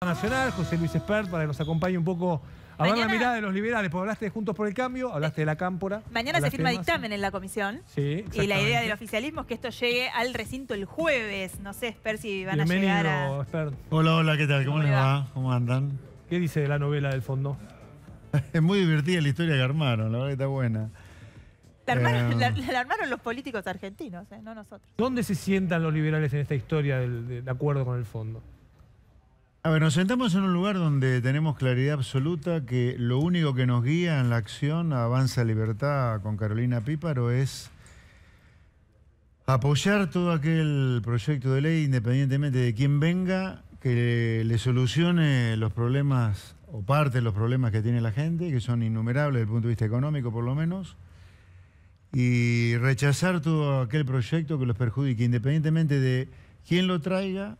Nacional, José Luis Espert, para que nos acompañe un poco a ver la mirada de los liberales, porque hablaste de Juntos por el Cambio, hablaste de la Cámpora. Mañana se firma dictamen en la comisión. Sí, y la idea del oficialismo es que esto llegue al recinto el jueves. No sé, Espert, si van Bienvenido, a llegar a... Espert. Hola, ¿qué tal? ¿Cómo les va? ¿Cómo andan? ¿Qué dice de la novela del fondo? Es muy divertida la historia que armaron, la verdad que está buena. La armaron los políticos argentinos, no nosotros. ¿Dónde se sientan los liberales en esta historia del acuerdo con el fondo? A ver, nos sentamos en un lugar donde tenemos claridad absoluta que lo único que nos guía en la acción Avanza Libertad con Carolina Píparo es apoyar todo aquel proyecto de ley, independientemente de quién venga, que le solucione los problemas o parte de los problemas que tiene la gente, que son innumerables desde el punto de vista económico por lo menos, y rechazar todo aquel proyecto que los perjudique, independientemente de quién lo traiga.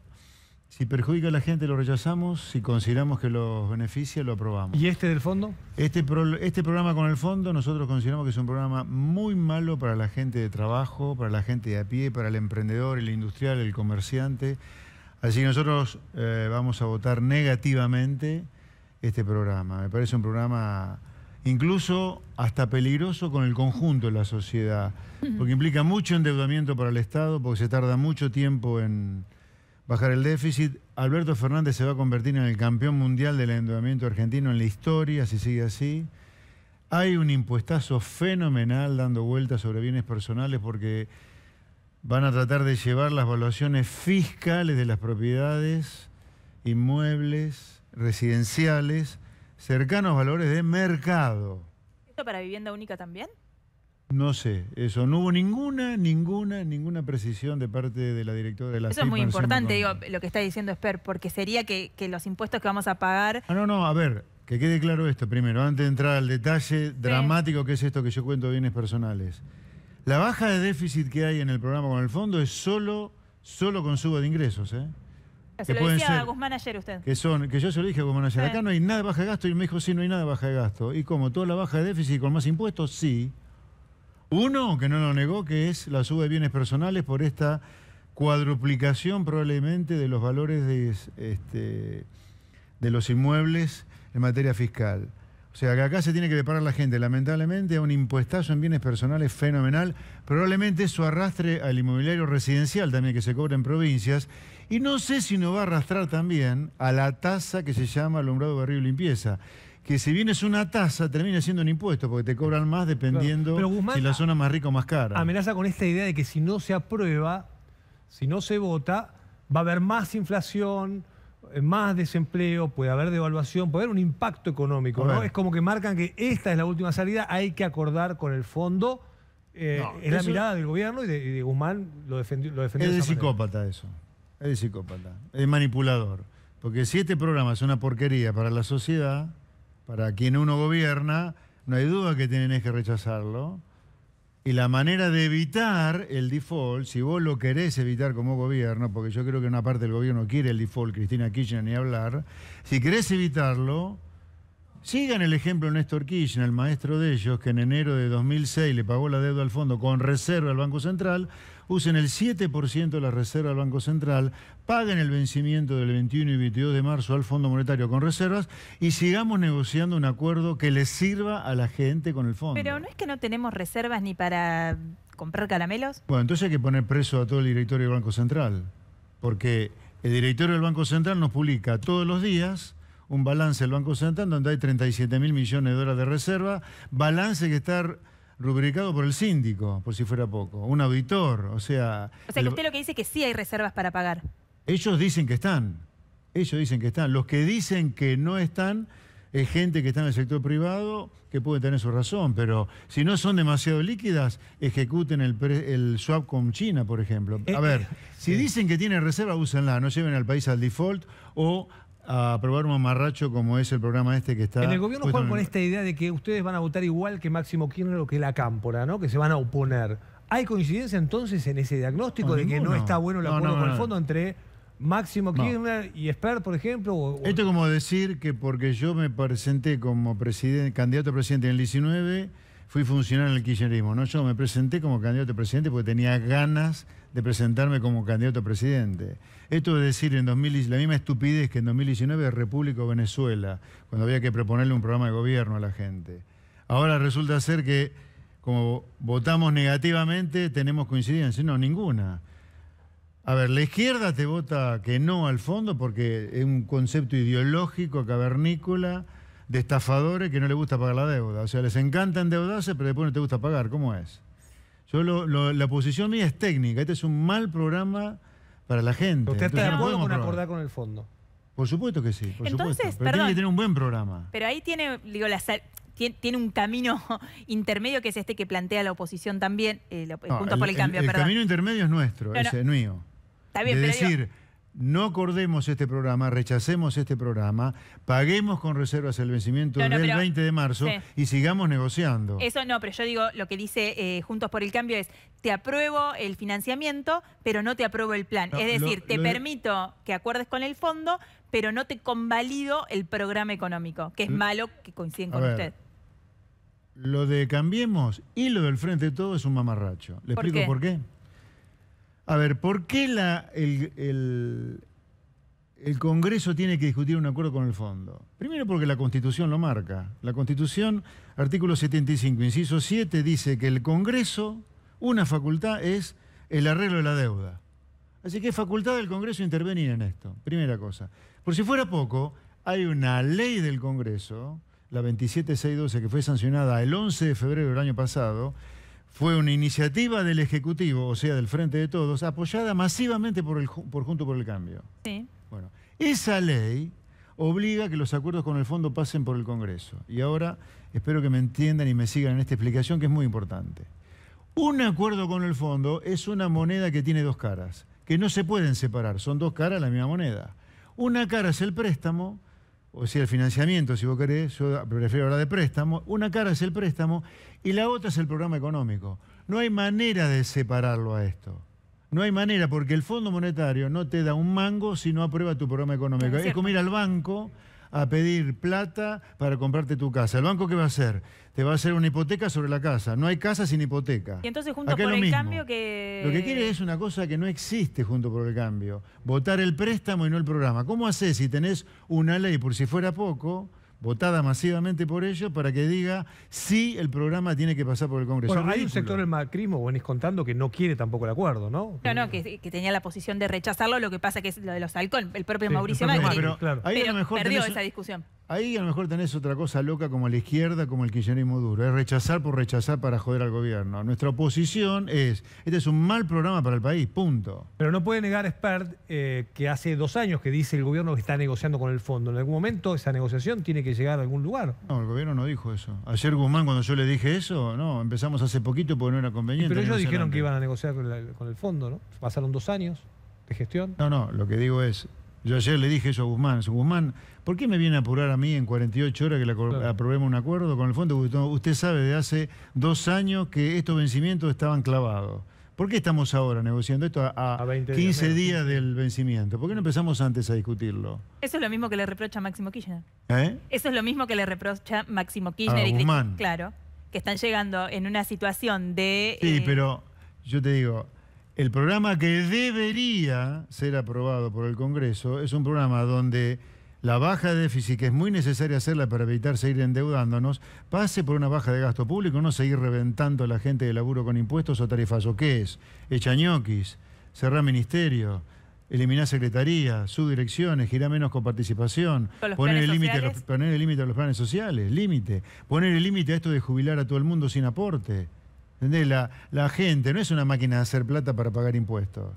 Si perjudica a la gente lo rechazamos, si consideramos que los beneficia lo aprobamos. ¿Y este del fondo? Este programa con el fondo nosotros consideramos que es un programa muy malo para la gente de trabajo, para la gente de a pie, para el emprendedor, el industrial, el comerciante. Así que nosotros vamos a votar negativamente este programa. Me parece un programa incluso hasta peligroso con el conjunto de la sociedad, porque implica mucho endeudamiento para el Estado, porque se tarda mucho tiempo en bajar el déficit. Alberto Fernández se va a convertir en el campeón mundial del endeudamiento argentino en la historia, si sigue así. Hay un impuestazo fenomenal dando vueltas sobre bienes personales porque van a tratar de llevar las evaluaciones fiscales de las propiedades, inmuebles, residenciales, cercanos a valores de mercado. ¿Esto para vivienda única también? No sé, eso. No hubo ninguna precisión de parte de la directora de la Eso es muy importante, digo, lo que está diciendo Espert, porque sería que los impuestos que vamos a pagar... No, a ver, que quede claro esto primero, antes de entrar al detalle dramático que es esto que yo cuento de bienes personales. La baja de déficit que hay en el programa con el fondo es solo con suba de ingresos, ¿eh? Se lo decía a Guzmán ayer usted. Que yo se lo dije a Guzmán ayer. Acá no hay nada de baja de gasto y me dijo, sí, no hay nada de baja de gasto. ¿Y cómo? ¿Toda la baja de déficit con más impuestos? Sí. Uno, que no lo negó, que es la suba de bienes personales por esta cuadruplicación probablemente de los valores de los inmuebles en materia fiscal. O sea, que acá se tiene que preparar la gente, lamentablemente, a un impuestazo en bienes personales fenomenal. Probablemente eso arrastre al inmobiliario residencial también, que se cobra en provincias. Y no sé si nos va a arrastrar también a la tasa que se llama alumbrado, barrido y limpieza, que si bien es una tasa, termina siendo un impuesto, porque te cobran más dependiendo Guzmán, si la zona es más rica o más cara. Amenaza con esta idea de que si no se aprueba, si no se vota, va a haber más inflación, más desempleo, puede haber devaluación, puede haber un impacto económico, ¿no? Es como que marcan que esta es la última salida, hay que acordar con el fondo. Es la mirada del gobierno y de Guzmán lo defendió. Es de psicópata eso, es de psicópata, es manipulador. Porque si este programa es una porquería para la sociedad, para quien uno gobierna, no hay duda que tienen que rechazarlo. Y la manera de evitar el default, si vos lo querés evitar como gobierno, porque yo creo que una parte del gobierno quiere el default, Cristina Kirchner ni hablar, si querés evitarlo, sigan el ejemplo de Néstor Kirchner, el maestro de ellos, que en enero de 2006 le pagó la deuda al fondo con reserva al Banco Central, usen el 7% de la reserva del Banco Central, paguen el vencimiento del 21 y 22 de marzo al Fondo Monetario con reservas y sigamos negociando un acuerdo que les sirva a la gente con el fondo. Pero ¿no es que no tenemos reservas ni para comprar caramelos? Bueno, entonces hay que poner preso a todo el directorio del Banco Central, porque el directorio del Banco Central nos publica todos los días un balance del Banco Central donde hay 37.000 millones de dólares de reserva, balance que está rubricado por el síndico, por si fuera poco, un auditor, o sea... O sea, que usted lo que dice es que sí hay reservas para pagar. Ellos dicen que están, Los que dicen que no están es gente que está en el sector privado, que puede tener su razón, pero si no son demasiado líquidas, ejecuten el swap con China, por ejemplo. A ver, si dicen que tienen reserva, úsenla, no lleven al país al default o a aprobar un mamarracho como es el programa este que está... En el gobierno juegan con esta idea de que ustedes van a votar igual que Máximo Kirchner o que la Cámpora, ¿no? Que se van a oponer. ¿Hay coincidencia entonces en ese diagnóstico de que no está bueno el acuerdo con el fondo entre Máximo Kirchner y Espert, por ejemplo? Esto es como decir que porque yo me presenté como candidato a presidente en el 19, fui funcionario en el kirchnerismo. No, yo me presenté como candidato a presidente porque tenía ganas de presentarme como candidato a presidente. Esto de decir en 2000, la misma estupidez que en 2019 República o Venezuela, cuando había que proponerle un programa de gobierno a la gente. Ahora resulta ser que, como votamos negativamente, tenemos coincidencia. No, ninguna. A ver, la izquierda te vota que no al fondo porque es un concepto ideológico, cavernícola, de estafadores que no les gusta pagar la deuda. O sea, les encanta endeudarse, pero después no te gusta pagar. ¿Cómo es? Yo la posición mía es técnica. Este es un mal programa para la gente. ¿Usted está de acuerdo con aprobar. acordar con el fondo? Por supuesto que sí, por Entonces, supuesto. Pero perdón, tiene que tener un buen programa. pero ahí tiene, digo, tiene un camino intermedio que es este que plantea la oposición también, Juntos por el Cambio, el perdón. camino intermedio es nuestro, No, no. es mío. Está bien, de pero digo, decir, no acordemos este programa, rechacemos este programa, paguemos con reservas el vencimiento No, no, del pero- 20 de marzo sí. y sigamos negociando. eso no, pero yo digo, lo que dice Juntos por el Cambio es, te apruebo el financiamiento, pero no te apruebo el plan. No, es decir, te lo- permito que acuerdes con el fondo, pero no te convalido el programa económico, que es malo que coinciden con A ver, usted. Lo de Cambiemos y lo del Frente de Todo es un mamarracho. ¿Le ¿Por explico qué? por qué? A ver, ¿por qué el Congreso tiene que discutir un acuerdo con el fondo? Primero porque la Constitución lo marca. La Constitución, artículo 75, inciso 7, dice que el Congreso, una facultad es el arreglo de la deuda. Así que es facultad del Congreso intervenir en esto. Primera cosa. Por si fuera poco, hay una ley del Congreso, la 27612, que fue sancionada el 11 de febrero del año pasado. Fue una iniciativa del Ejecutivo, o sea, del Frente de Todos, apoyada masivamente por Juntos por el Cambio. Sí. Bueno, esa ley obliga a que los acuerdos con el fondo pasen por el Congreso. Y ahora espero que me entiendan y me sigan en esta explicación que es muy importante. Un acuerdo con el fondo es una moneda que tiene dos caras, que no se pueden separar, son dos caras de la misma moneda. Una cara es el préstamo, o sea, el financiamiento, si vos querés, yo prefiero hablar de préstamo. Una cara es el préstamo y la otra es el programa económico. No hay manera de separarlo a esto. No hay manera, porque el Fondo Monetario no te da un mango si no aprueba tu programa económico. No, es es como ir al banco a pedir plata para comprarte tu casa. ¿El banco qué va a hacer? Te va a hacer una hipoteca sobre la casa. No hay casa sin hipoteca. Y entonces Juntos Acá es por lo el mismo. Cambio que... Lo que quiere es una cosa que no existe junto por el cambio. Votar el préstamo y no el programa. ¿Cómo haces si tenés una ley, por si fuera poco, votada masivamente por ellos, para que diga si el programa tiene que pasar por el Congreso? Bueno, Es hay un ridículo. sector del macrismo, venís contando, que no quiere tampoco el acuerdo, ¿no? No, que tenía la posición de rechazarlo, lo que pasa que es lo de los halcón, el propio Sí, Mauricio el propio Macri. Macri, claro. Ahí a Pero lo mejor perdió tenés- esa discusión. Ahí a lo mejor tenés otra cosa loca como la izquierda, como el kirchnerismo duro. Es rechazar por rechazar para joder al gobierno. Nuestra oposición es, este es un mal programa para el país, punto. Pero no puede negar Spert que hace 2 años que dice el gobierno que está negociando con el fondo. En algún momento esa negociación tiene que llegar a algún lugar. No, el gobierno no dijo eso. Ayer Guzmán, cuando yo le dije eso, no, empezamos hace poquito porque no era conveniente. Pero ellos negociar dijeron que antes. iban a negociar con el fondo, ¿no? Pasaron 2 años de gestión. No, lo que digo es, yo ayer le dije eso a Guzmán. Guzmán, ¿por qué me viene a apurar a mí en 48 horas que Claro. aprobemos un acuerdo con el fondo? Usted sabe de hace 2 años que estos vencimientos estaban clavados. ¿Por qué estamos ahora negociando esto a 20 días 15 menos, días 15? del vencimiento? ¿Por qué no empezamos antes a discutirlo? Eso es lo mismo que le reprocha Máximo Kirchner. ¿Eh? Eso es lo mismo que le reprocha Máximo Kirchner A y Guzmán. claro, que están llegando en una situación de... Sí, pero yo te digo, el programa que debería ser aprobado por el Congreso es un programa donde la baja de déficit, que es muy necesaria hacerla para evitar seguir endeudándonos, pase por una baja de gasto público, no seguir reventando a la gente de laburo con impuestos o tarifazos. ¿Qué es? Echar ñoquis, cerrar ministerio, eliminar secretarías, subdirecciones, girar menos coparticipación, Con los poner planes el límite sociales. poner el límite a los planes sociales, límite, poner el límite a esto de jubilar a todo el mundo sin aporte. ¿Entendés? La gente no es una máquina de hacer plata para pagar impuestos.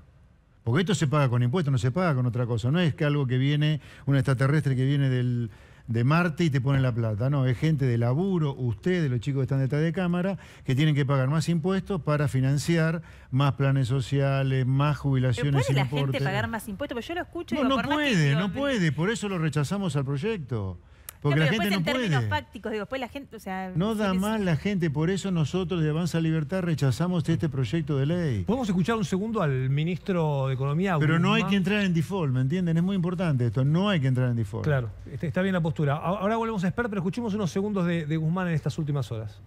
Porque esto se paga con impuestos, no se paga con otra cosa. No es que algo que viene, un extraterrestre que viene de Marte y te pone la plata. No, es gente de laburo, ustedes, los chicos que están detrás de cámara, que tienen que pagar más impuestos para financiar más planes sociales, más ¿Pero jubilaciones puede sin la aporte. gente pagar más impuestos? Porque yo lo escucho y No, digo, no por más que puede, digo, no puede. Por eso lo rechazamos al proyecto. Porque no, la pero gente después no en términos puede. fácticos, digo, después la gente, o sea... No da sí, más la gente, por eso nosotros de Avanza Libertad rechazamos este proyecto de ley. Podemos escuchar un segundo al ministro de Economía. Pero no hay Guzmán. que entrar en default, ¿me entienden? Es muy importante esto, no hay que entrar en default. Claro, está bien la postura. Ahora volvemos a Spert, pero escuchemos unos segundos de Guzmán en estas últimas horas.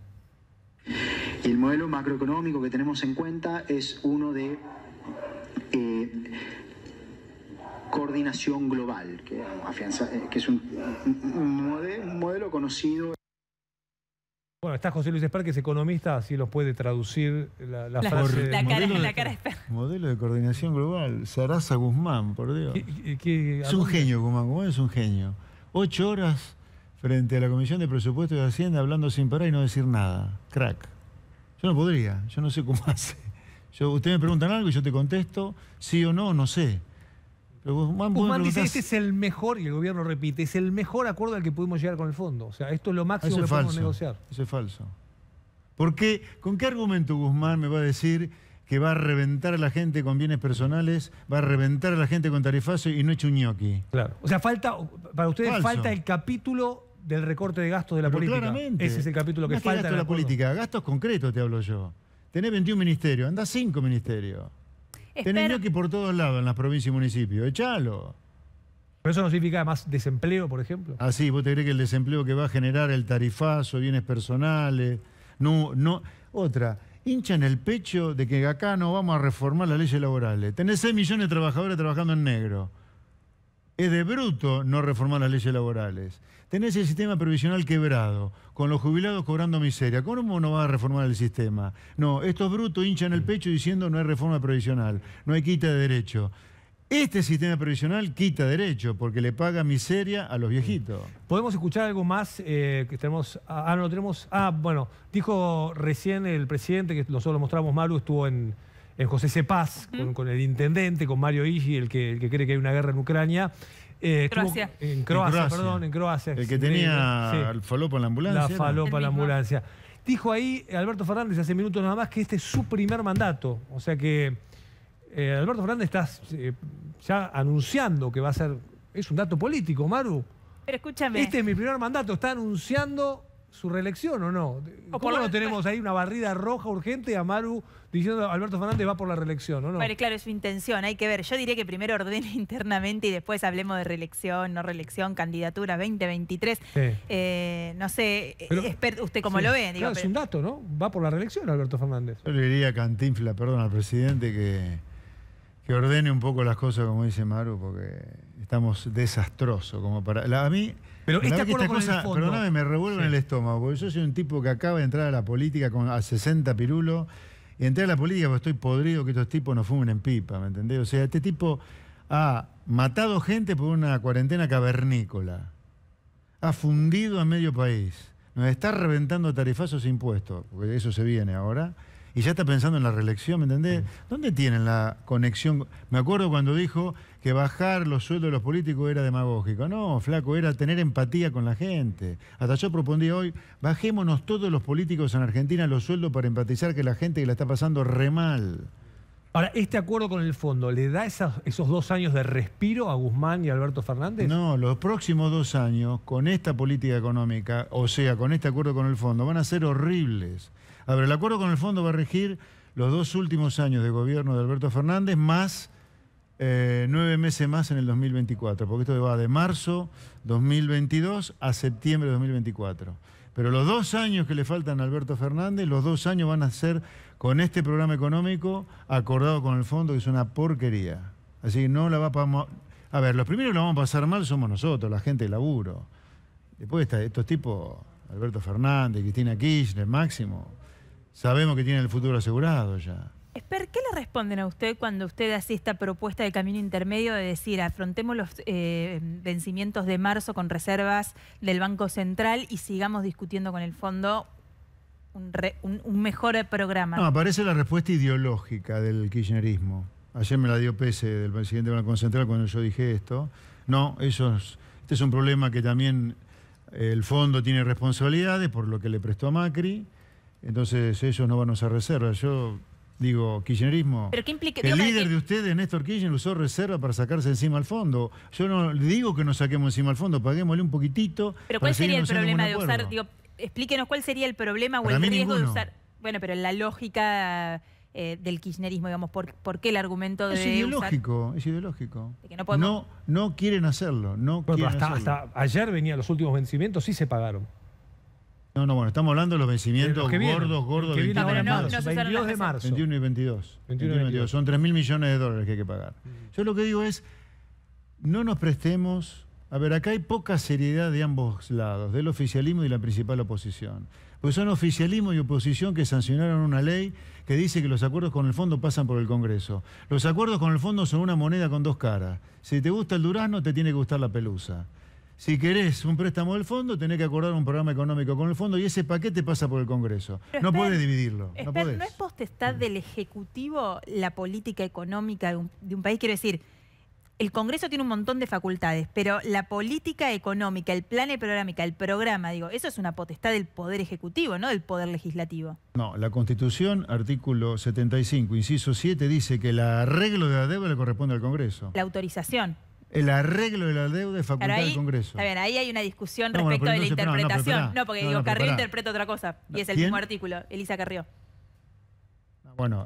Y el modelo macroeconómico que tenemos en cuenta es uno de coordinación global, que es un modelo conocido. Bueno, está José Luis Espert, que es economista, así los puede traducir la frase. La cara de Espert. Modelo de coordinación global. Sarasa Guzmán, por Dios. Es un ¿dónde? genio, Guzmán es un genio. 8 horas frente a la Comisión de Presupuestos de Hacienda hablando sin parar y no decir nada. Crack. Yo no podría, yo no sé cómo hace. Ustedes me preguntan algo y yo te contesto, sí o no, no sé. Pero Guzmán dice, este es el mejor, y el gobierno repite, es el mejor acuerdo al que pudimos llegar con el fondo. O sea, esto es lo máximo que podemos negociar. Eso es falso. ¿Por qué? ¿Con qué argumento Guzmán me va a decir que va a reventar a la gente con bienes personales, va a reventar a la gente con tarifazo y no eche un ñoqui? Claro. O sea, para ustedes falta el capítulo del recorte de gastos de la política. Claramente. Ese es el capítulo que falta. Gasto de la política, gastos concretos te hablo yo. Tenés 21 ministerios, andá 5 ministerios. Tenés ñoqui por todos lados en las provincias y municipios, echalo. ¿Pero eso no significa más desempleo, por ejemplo? Ah, sí, ¿vos te crees que el desempleo que va a generar el tarifazo, bienes personales? No. Otra, hinchan el pecho de que acá no vamos a reformar las leyes laborales. Tenés 6 millones de trabajadores trabajando en negro. Es de bruto no reformar las leyes laborales. Tenés el sistema previsional quebrado, con los jubilados cobrando miseria. ¿Cómo no va a reformar el sistema? No, estos brutos hinchan el pecho diciendo no hay reforma previsional, no hay quita de derecho. Este sistema previsional quita derecho porque le paga miseria a los viejitos. ¿Podemos escuchar algo más que tenemos? No lo tenemos. Bueno, dijo recién el presidente, que nosotros lo mostramos, Maru, estuvo en José Cepaz, con el intendente, con Mario Igi, el que cree que hay una guerra en Ucrania. Croacia. En Croacia. El que tenía el falopa en la ambulancia. La falopa en la ambulancia. Dijo ahí Alberto Fernández hace minutos nada más que este es su primer mandato. O sea que Alberto Fernández está ya anunciando que va a ser... Es un dato político, Maru. Pero escúchame. Este es mi primer mandato. ¿Está anunciando su reelección o no? ¿Cómo no tenemos ahí una barrida roja urgente a Maru diciendo Alberto Fernández va por la reelección, o no? Bueno, claro, es su intención, hay que ver. Yo diría que primero ordene internamente y después hablemos de reelección, no reelección, candidatura 2023. Sí. No sé, ¿usted cómo lo ve? Claro, es un dato, ¿no? Va por la reelección Alberto Fernández. Yo le diría a Cantinflas, perdón, al presidente que ordene un poco las cosas, como dice Maru, porque estamos desastrosos como para... A mí... Pero este acuerdo con el fondo... Perdóname, me revuelvo en el estómago, porque yo soy un tipo que acaba de entrar a la política a 60 pirulos, y entré a la política porque estoy podrido que estos tipos no fumen en pipa, ¿me entendés? O sea, este tipo ha matado gente por una cuarentena cavernícola, ha fundido a medio país, nos está reventando tarifazos e impuestos, porque eso se viene ahora, y ya está pensando en la reelección, ¿me entendés? ¿Dónde tienen la conexión? Me acuerdo cuando dijo que bajar los sueldos de los políticos era demagógico. No, flaco, era tener empatía con la gente. Hasta yo propondí hoy, bajémonos todos los políticos en Argentina los sueldos para empatizar que la gente que la está pasando re mal. Ahora, ¿este acuerdo con el fondo le da esos 2 años de respiro a Guzmán y a Alberto Fernández? No, los próximos 2 años, con esta política económica, o sea, con este acuerdo con el fondo, van a ser horribles. A ver, el acuerdo con el fondo va a regir los 2 últimos años de gobierno de Alberto Fernández, más 9 meses más en el 2024, porque esto va de marzo 2022 a septiembre de 2024. Pero los 2 años que le faltan a Alberto Fernández, los 2 años van a ser con este programa económico acordado con el fondo, que es una porquería. Así que no la va a... A ver, los primeros que la vamos a pasar mal somos nosotros, la gente de laburo. Después estos tipos, Alberto Fernández, Cristina Kirchner, Máximo, sabemos que tienen el futuro asegurado ya. Esper, ¿qué le responden a usted cuando usted hace esta propuesta de camino intermedio de decir afrontemos los vencimientos de marzo con reservas del Banco Central y sigamos discutiendo con el fondo un mejor programa? No, aparece la respuesta ideológica del kirchnerismo. Ayer me la dio Pese, del presidente del Banco Central, cuando yo dije esto. No, este es un problema que también el fondo tiene responsabilidades por lo que le prestó a Macri. Entonces ellos no van a usar reservas. Yo digo, kirchnerismo, ¿pero qué implica? El líder de ustedes, Néstor Kirchner, usó reserva para sacarse encima al fondo. Yo no digo que nos saquemos encima al fondo, paguémosle un poquitito. ¿Pero cuál sería el problema de usar? Explíquenos cuál sería el problema o el riesgo de usar. Bueno, pero la lógica del kirchnerismo, digamos, ¿por qué el argumento de es ideológico, usar? Es ideológico. De que no podemos... No quieren hacerlo. Hasta ayer venían los últimos vencimientos, sí se pagaron. No, bueno, estamos hablando de los vencimientos gordos. Que vienen ahora en No, marzo, no se usaron 22 de las marzo. 21 y 22. 21 y 22. Son 3.000 millones de dólares que hay que pagar. Yo lo que digo es, no nos prestemos... A ver, acá hay poca seriedad de ambos lados, del oficialismo y la principal oposición. Porque son oficialismo y oposición que sancionaron una ley que dice que los acuerdos con el fondo pasan por el Congreso. Los acuerdos con el fondo son una moneda con dos caras. Si te gusta el durazno, te tiene que gustar la pelusa. Si querés un préstamo del fondo, tenés que acordar un programa económico con el fondo y ese paquete pasa por el Congreso. Pero no podés dividirlo. No podés. ¿No es potestad del Ejecutivo la política económica de un país? Quiero decir, el Congreso tiene un montón de facultades, pero la política económica, el plan económico, el programa, digo, eso es una potestad del Poder Ejecutivo, no del Poder Legislativo. No, la Constitución, artículo 75, inciso 7, dice que el arreglo de la deuda le corresponde al Congreso. La autorización. El arreglo de la deuda es facultad del Congreso. Está bien, ahí hay una discusión No, respecto bueno, de la pero entonces, interpretación. No, porque no, digo, pero Carrió pará. interpreta otra cosa. Y es el ¿Quién? mismo artículo, Elisa Carrió. Bueno,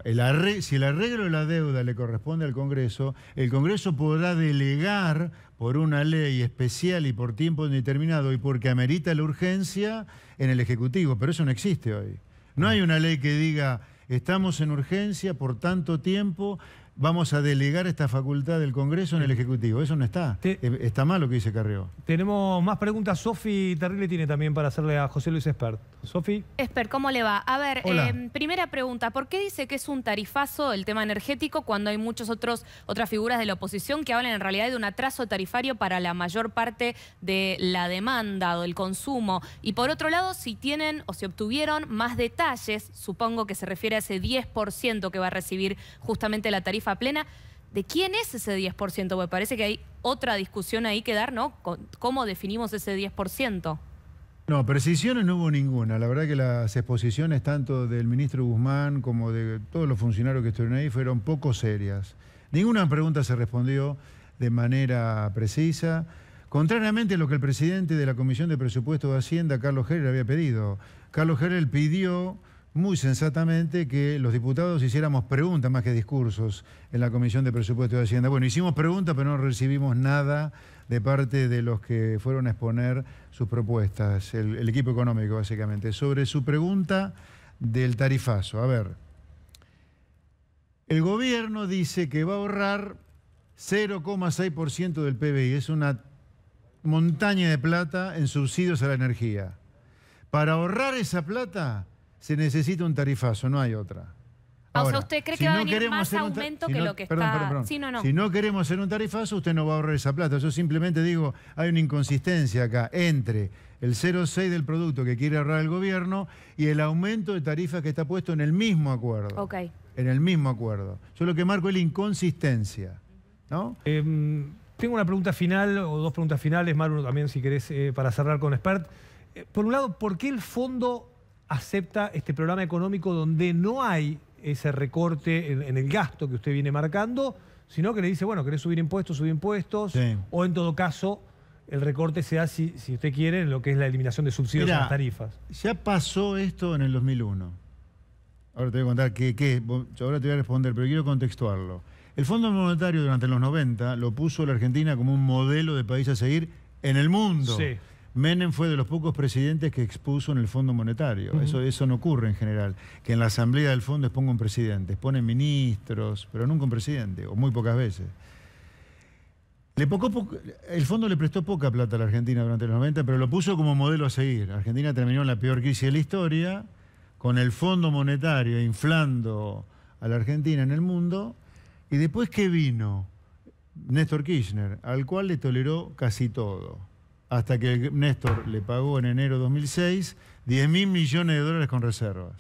si el arreglo de la deuda le corresponde al Congreso, el Congreso podrá delegar por una ley especial y por tiempo indeterminado y porque amerita la urgencia en el Ejecutivo, pero eso no existe hoy. No hay una ley que diga, estamos en urgencia por tanto tiempo, vamos a delegar esta facultad del Congreso en el Ejecutivo. Eso no está. Está mal lo que dice Carrió. Tenemos más preguntas. Sofi Terrible tiene también para hacerle a José Luis Espert. Sofi. Esper, ¿cómo le va? A ver, Hola. primera pregunta, ¿por qué dice que es un tarifazo el tema energético cuando hay otras figuras de la oposición que hablan en realidad de un atraso tarifario para la mayor parte de la demanda o del consumo? Y por otro lado, si tienen o si obtuvieron más detalles, supongo que se refiere a ese 10% que va a recibir justamente la tarifa plena, ¿de quién es ese 10%? Porque parece que hay otra discusión ahí que dar, ¿no? ¿Cómo definimos ese 10%? No, precisiones no hubo ninguna. La verdad que las exposiciones tanto del ministro Guzmán como de todos los funcionarios que estuvieron ahí fueron poco serias. Ninguna pregunta se respondió de manera precisa, contrariamente a lo que el presidente de la Comisión de Presupuestos de Hacienda, Carlos Heller, había pedido. Carlos Heller pidió muy sensatamente que los diputados hiciéramos preguntas más que discursos en la Comisión de Presupuestos de Hacienda. Bueno, hicimos preguntas, pero no recibimos nada de parte de los que fueron a exponer sus propuestas, el equipo económico básicamente. Sobre su pregunta del tarifazo, a ver, el gobierno dice que va a ahorrar 0,6% del PBI, es una montaña de plata en subsidios a la energía. Para ahorrar esa plata se necesita un tarifazo, no hay otra. Ahora, o sea, ¿usted cree que va a venir más aumento que lo que está...? Perdón. Sí, no. Si no queremos hacer un tarifazo, usted no va a ahorrar esa plata. Yo simplemente digo, hay una inconsistencia acá entre el 0,6 del producto que quiere ahorrar el gobierno y el aumento de tarifas que está puesto en el mismo acuerdo. Ok. En el mismo acuerdo. Yo lo que marco es la inconsistencia, ¿no? Tengo una pregunta final, o dos preguntas finales, Maru, también si querés, para cerrar con Espert. Por un lado, ¿por qué el fondo acepta este programa económico donde no hay ese recorte en el gasto que usted viene marcando, sino que le dice, bueno, querés subir impuestos, sí. o en todo caso, el recorte se hace, si usted quiere, en lo que es la eliminación de subsidios a las tarifas? Ya pasó esto en el 2001. Ahora te voy a contar ahora te voy a responder, pero quiero contextuarlo. El Fondo Monetario durante los 90 lo puso la Argentina como un modelo de país a seguir en el mundo. Sí. Menem fue de los pocos presidentes que expuso en el Fondo Monetario. Eso no ocurre en general. Que en la asamblea del fondo exponga un presidente. Exponen ministros, pero nunca un presidente, o muy pocas veces. El fondo le prestó poca plata a la Argentina durante los 90, pero lo puso como modelo a seguir. Argentina terminó en la peor crisis de la historia, con el Fondo Monetario inflando a la Argentina en el mundo. Y después, ¿qué vino? Néstor Kirchner, al cual le toleró casi todo. Hasta que Néstor le pagó en enero de 2006 $10.000 millones con reservas.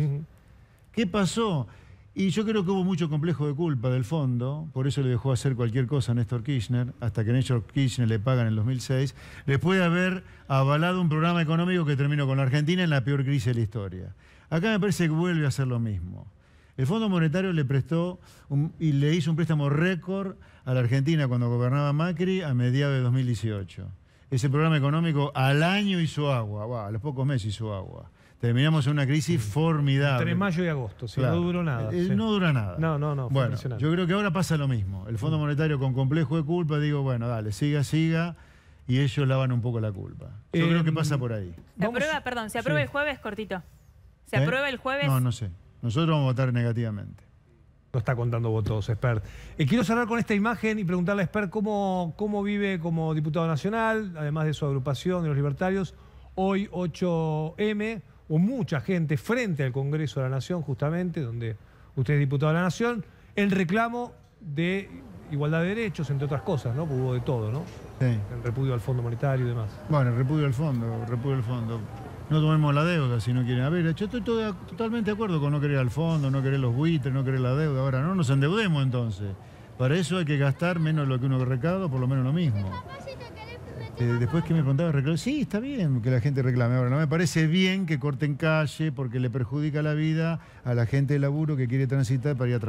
¿Qué pasó? Y yo creo que hubo mucho complejo de culpa del fondo, por eso le dejó hacer cualquier cosa a Néstor Kirchner, hasta que Néstor Kirchner le paga en el 2006, después de haber avalado un programa económico que terminó con la Argentina en la peor crisis de la historia. Acá me parece que vuelve a hacer lo mismo. El Fondo Monetario le prestó y le hizo un préstamo récord a la Argentina cuando gobernaba Macri a mediados de 2018. Ese programa económico al año hizo agua, a los pocos meses hizo agua. Terminamos en una crisis formidable. Entre mayo y agosto, sí, claro. No duró nada. No dura nada. No. Bueno, yo creo que ahora pasa lo mismo. El Fondo Monetario con complejo de culpa, digo, bueno, dale, siga. y ellos lavan un poco la culpa. Yo creo que pasa por ahí. Se aprueba, perdón, se aprueba el jueves, cortito. ¿Se aprueba el jueves? No sé. Nosotros vamos a votar negativamente. No está contando votos, Espert. Quiero cerrar con esta imagen y preguntarle a Espert cómo vive como diputado nacional, además de su agrupación de los libertarios. Hoy 8M, o mucha gente frente al Congreso de la Nación, justamente, donde usted es diputado de la Nación, el reclamo de igualdad de derechos, entre otras cosas, ¿no? Porque hubo de todo, ¿no? Sí. El repudio al Fondo Monetario y demás. Bueno, repudio al fondo, repudio al fondo. No tomemos la deuda si no quieren. A ver, yo estoy totalmente de acuerdo con no querer al fondo, no querer los buitres, no querer la deuda. Ahora, no nos endeudemos entonces. Para eso hay que gastar menos lo que uno recauda, por lo menos lo mismo. Después que me preguntaba, sí, está bien que la gente reclame. Ahora, no me parece bien que corten calle porque le perjudica la vida a la gente de laburo que quiere transitar para ir a trabajar.